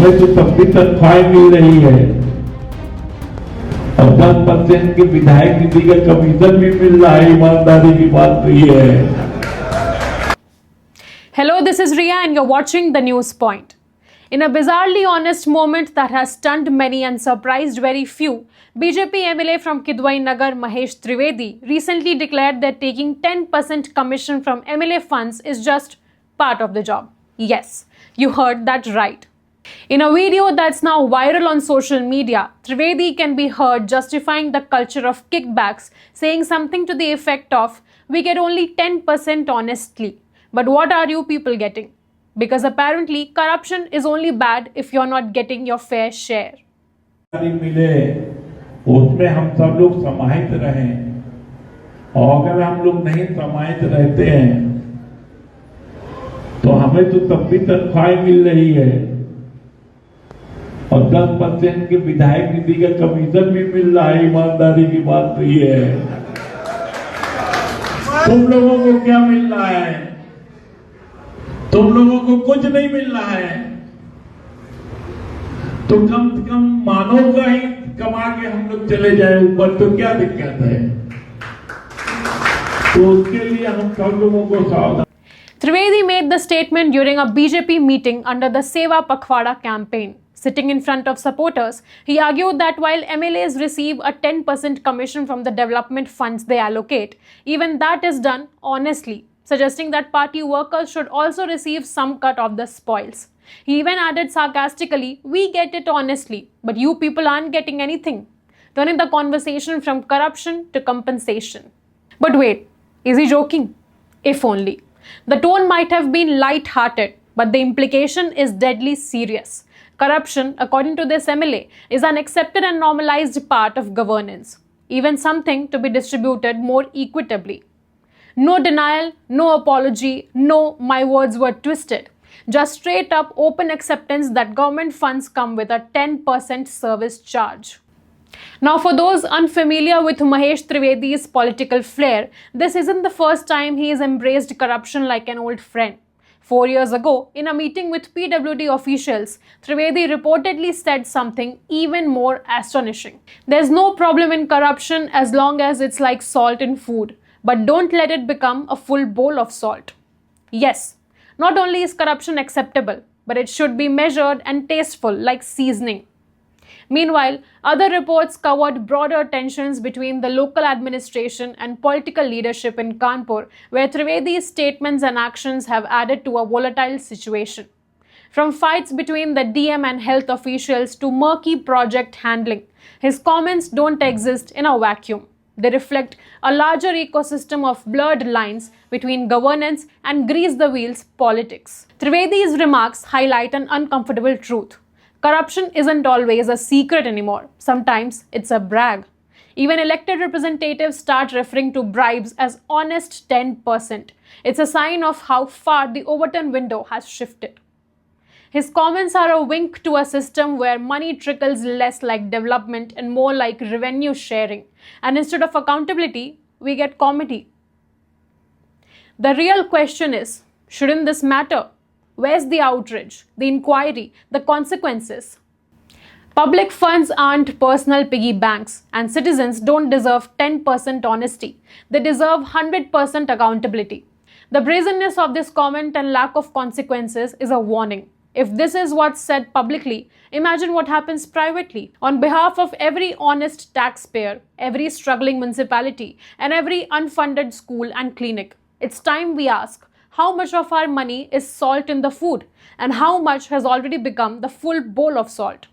हमें तो तब भी तनख्वाहें मिल रही है और 10% के विधायक निधि का कमीशन भी मिल रहा है। ईमानदारी की बात तो ये है। Hello, this is Ria and you're watching The News Point. In a bizarrely honest moment that has stunned many and surprised very few, BJP MLA from Kidwai Nagar Mahesh Trivedi recently declared that taking 10% commission from MLA funds is just part of the job. Yes, you heard that right. In a video that's now viral on social media, Trivedi can be heard justifying the culture of kickbacks, saying something to the effect of, "We get only 10% honestly. But what are you people getting? Because apparently corruption is only bad if you're not getting your fair share." मिले उसमें हम सब लोग समाहित रहें और अगर हम लोग नहीं समाहित रहते हैं तो हमें तो तब भी तनख्वाहें मिल रही है और 10% के विधायक निधि का कमीशन भी मिल रहा है। ईमानदारी की बात तो ये है। तुम लोगों को क्या मिल रहा है? तुम लोगों को कुछ नहीं मिल रहा है तो कम से कम मानव का ही कमा के हम लोग चले जाए ऊपर, तो क्या दिक्कत है? तो उसके लिए हम सब लोगों को सावधान। Trivedi made the statement during a BJP meeting under the Seva Pakhwada campaign. Sitting in front of supporters, he argued that while MLAs receive a 10% commission from the development funds they allocate, even that is done honestly, suggesting that party workers should also receive some cut of the spoils. He even added sarcastically, "We get it honestly, but you people aren't getting anything," turning the conversation from corruption to compensation. But wait, is he joking? If only. The tone might have been light-hearted, but the implication is deadly serious. Corruption, according to this MLA, is an accepted and normalized part of governance, even something to be distributed more equitably. No denial, no apology, no "my words were twisted." Just straight up open acceptance that government funds come with a 10% service charge. Now, for those unfamiliar with Mahesh Trivedi's political flair, this isn't the first time he has embraced corruption like an old friend. 4 years ago, in a meeting with PWD officials, Trivedi reportedly said something even more astonishing. "There's no problem in corruption as long as it's like salt in food. But don't let it become a full bowl of salt." Yes, not only is corruption acceptable, but it should be measured and tasteful like seasoning. Meanwhile, other reports covered broader tensions between the local administration and political leadership in Kanpur, where Trivedi's statements and actions have added to a volatile situation. From fights between the DM and health officials to murky project handling, his comments don't exist in a vacuum. They reflect a larger ecosystem of blurred lines between governance and grease the wheels politics. Trivedi's remarks highlight an uncomfortable truth. Corruption isn't always a secret anymore. Sometimes it's a brag. Even elected representatives start referring to bribes as honest 10%. It's a sign of how far the Overton window has shifted. His comments are a wink to a system where money trickles less like development and more like revenue sharing. And instead of accountability, we get comedy. The real question is, shouldn't this matter? Where's the outrage, the inquiry, the consequences? Public funds aren't personal piggy banks, and citizens don't deserve 10% honesty. They deserve 100% accountability. The brazenness of this comment and lack of consequences is a warning. If this is what's said publicly, imagine what happens privately. On behalf of every honest taxpayer, every struggling municipality, and every unfunded school and clinic, it's time we ask, how much of our money is salt in the food, and how much has already become the full bowl of salt?